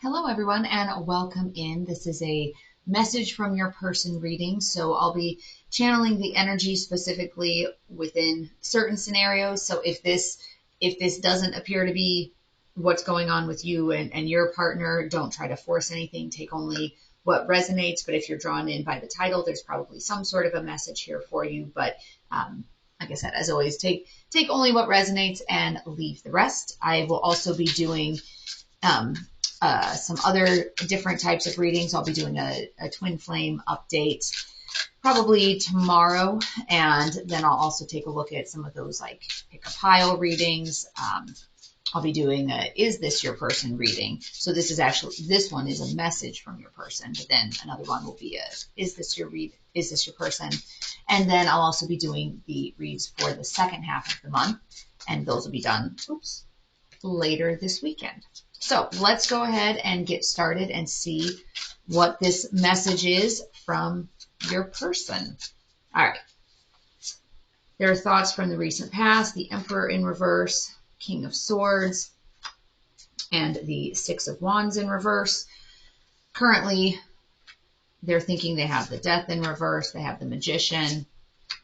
Hello, everyone, and welcome in. This is a message from your person reading. So I'll be channeling the energy specifically within certain scenarios. So if this doesn't appear to be what's going on with you and your partner, don't try to force anything. Take only what resonates. But if you're drawn in by the title, there's probably some sort of a message here for you. But like I said, as always, take only what resonates and leave the rest. I will also be doing um, some other different types of readings. I'll be doing a twin flame update probably tomorrow, and then I'll also take a look at some of those like pick a pile readings. I'll be doing a is this your person reading. So this one is a message from your person, but then another one will be a is this your person? And then I'll also be doing the reads for the second half of the month, and those will be done later this weekend. So let's go ahead and get started and see what this message is from your person. All right. There are thoughts from the recent past, the Emperor in reverse, King of Swords, and the Six of Wands in reverse. Currently, they're thinking they have the Death in reverse, they have the Magician,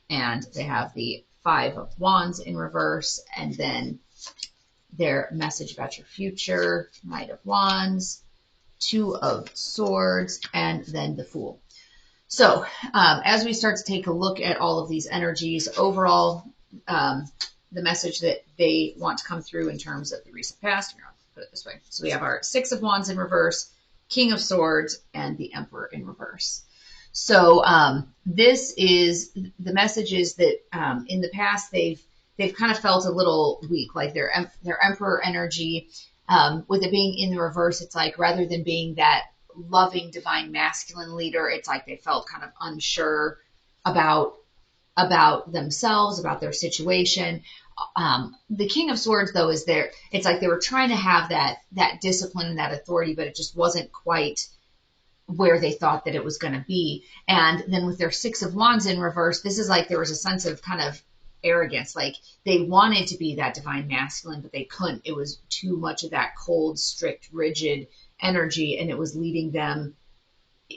and they have the Five of Wands in reverse, and then their message about your future, Knight of Wands, Two of Swords, and then the Fool. So as we start to take a look at all of these energies, overall, the message that they want to come through in terms of the recent past, I'll put it this way. So we have our Six of Wands in reverse, King of Swords, and the Emperor in reverse. So this is the messages that in the past they've kind of felt a little weak, like their Emperor energy. With it being in the reverse, it's like rather than being that loving divine masculine leader, it's like they felt kind of unsure about themselves, about their situation. The King of Swords, though, is there. It's like they were trying to have that discipline and that authority, but it just wasn't quite where they thought that it was going to be. And then with their Six of Wands in reverse, this is like there was a sense of kind of arrogance, like they wanted to be that divine masculine, but they couldn't. It was too much of that cold, strict, rigid energy, and it was leading them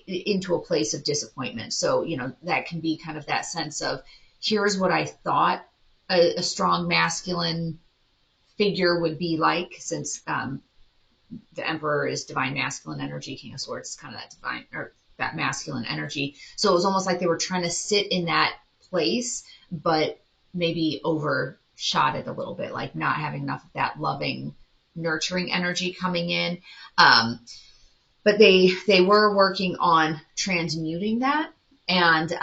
into a place of disappointment. So, that can be kind of that sense of, here's what I thought a strong masculine figure would be like, since the Emperor is divine masculine energy, King of Swords is kind of that divine or that masculine energy. So it was almost like they were trying to sit in that place, but maybe overshot it a little bit, like not having enough of that loving, nurturing energy coming in. But they were working on transmuting that and,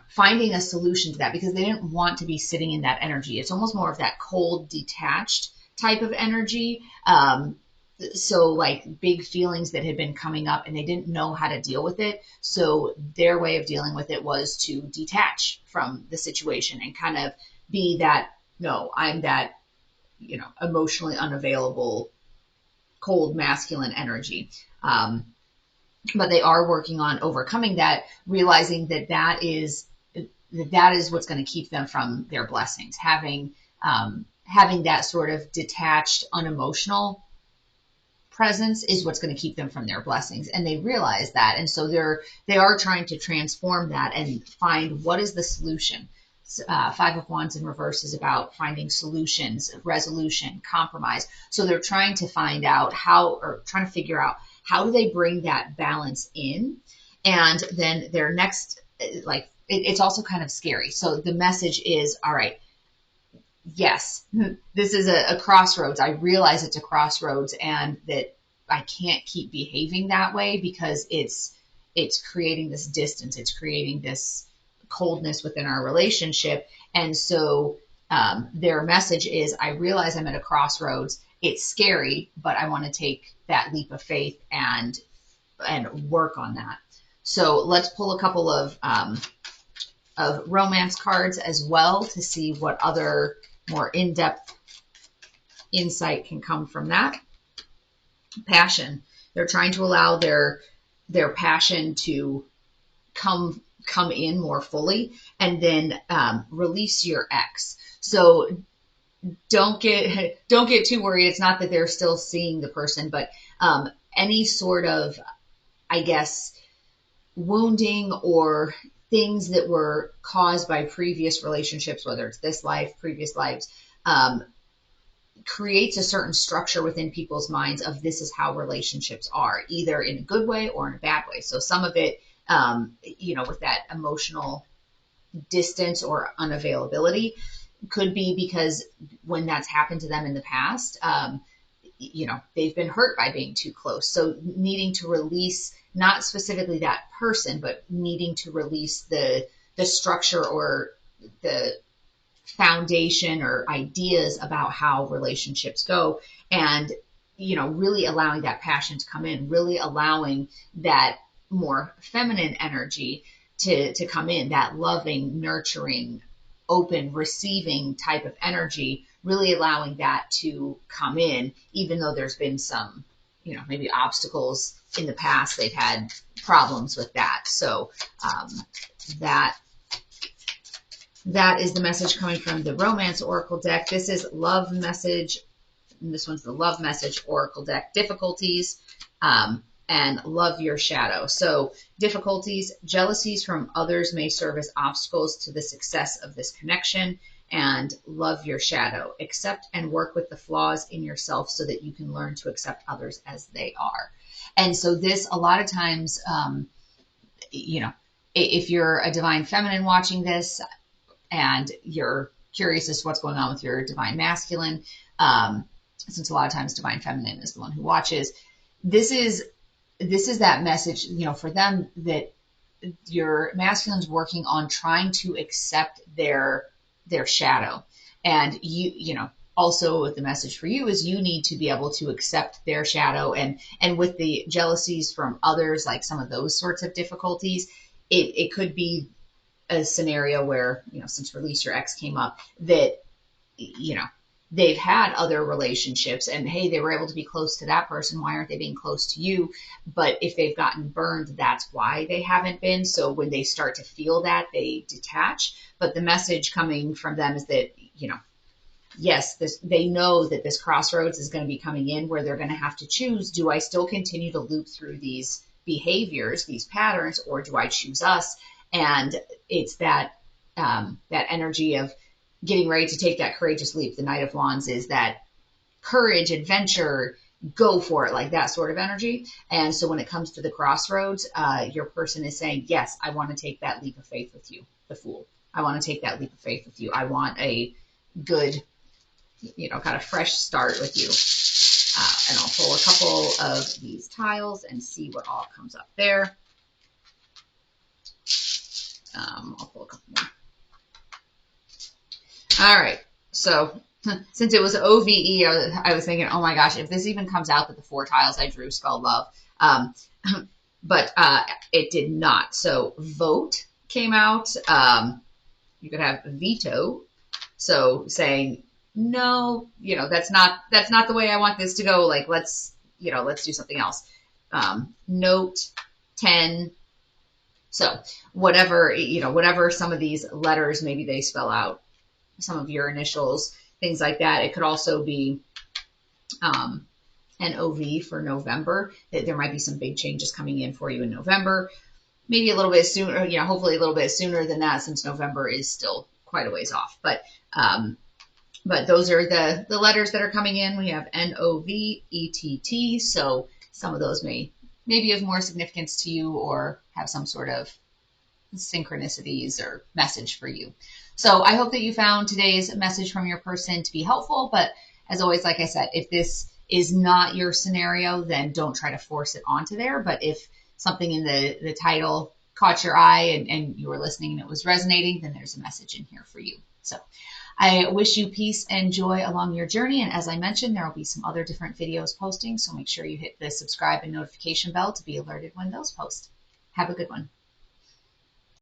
finding a solution to that, because they didn't want to be sitting in that energy. It's almost more of that cold, detached type of energy. So like big feelings that had been coming up and they didn't know how to deal with it. So their way of dealing with it was to detach from the situation and kind of be that, no, I'm that, emotionally unavailable, cold masculine energy. But they are working on overcoming that, realizing that is what's going to keep them from their blessings, having that sort of detached, unemotional presence is what's going to keep them from their blessings. And they realize that. And so they are trying to transform that and find what is the solution. Five of Wands in reverse is about finding solutions, resolution, compromise. So they're trying to find out trying to figure out how do they bring that balance in. And then their next, it's also kind of scary. So the message is, all right, yes, this is a crossroads. I realize it's a crossroads and that I can't keep behaving that way because it's creating this distance. It's creating this coldness within our relationship. And so their message is, I realize I'm at a crossroads. It's scary, but I want to take that leap of faith and work on that. So let's pull a couple of romance cards as well to see what other more in-depth insight can come from that. Passion. They're trying to allow their passion to come in more fully, and then release your ex. So don't get too worried. It's not that they're still seeing the person, but any sort of, I guess, wounding or things that were caused by previous relationships, whether it's this life, previous lives, creates a certain structure within people's minds of this is how relationships are, either in a good way or in a bad way. So some of it, with that emotional distance or unavailability could be because when that's happened to them in the past, they've been hurt by being too close. So needing to release, not specifically that person, but needing to release the structure or the foundation or ideas about how relationships go, and really allowing that passion to come in, really allowing that more feminine energy to come in, that loving, nurturing, open, receiving type of energy, really allowing that to come in, even though there's been some, maybe obstacles in the past. They've had problems with that. So that is the message coming from the Romance Oracle deck. This is Love Message. And this one's the Love Message Oracle deck. Difficulties and Love Your Shadow. So difficulties, jealousies from others may serve as obstacles to the success of this connection. And love your shadow. Accept and work with the flaws in yourself so that you can learn to accept others as they are. And so this, a lot of times, if you're a divine feminine watching this, and you're curious as to what's going on with your divine masculine, since a lot of times divine feminine is the one who watches, this is that message, for them, that your masculine's working on trying to accept their shadow. And also the message for you is you need to be able to accept their shadow. And with the jealousies from others, like some of those sorts of difficulties, it could be a scenario where, since Release Your Ex came up, that, they've had other relationships and, hey, they were able to be close to that person. Why aren't they being close to you? But if they've gotten burned, that's why they haven't been. So when they start to feel that, they detach. But the message coming from them is that, yes, they know that this crossroads is going to be coming in where they're going to have to choose. Do I still continue to loop through these behaviors, these patterns, or do I choose us? And it's that energy of getting ready to take that courageous leap. The Knight of Wands is that courage, adventure, go for it, like that sort of energy. And so when it comes to the crossroads, your person is saying, yes, I want to take that leap of faith with you, the Fool. I want to take that leap of faith with you. I want a good, kind of fresh start with you. And I'll pull a couple of these tiles and see what all comes up there. I'll pull a couple more. All right. So since it was OVE, I was thinking, oh my gosh, if this even comes out that the 4 tiles I drew spell love. But it did not. So vote came out. You could have veto. So saying, no, that's not the way I want this to go. Like, let's do something else. Note 10. So whatever some of these letters, maybe they spell out some of your initials, things like that. It could also be an OV for November. There might be some big changes coming in for you in November. Maybe a little bit sooner, hopefully a little bit sooner than that, since November is still quite a ways off. But those are the letters that are coming in. We have NOVETT. So some of those may be of more significance to you or have some sort of synchronicities or message for you. So I hope that you found today's message from your person to be helpful. But as always, like I said, if this is not your scenario, then don't try to force it onto there. But if something in the title caught your eye and you were listening and it was resonating, then there's a message in here for you. So I wish you peace and joy along your journey. And as I mentioned, there will be some other different videos posting. So make sure you hit the subscribe and notification bell to be alerted when those post. Have a good one.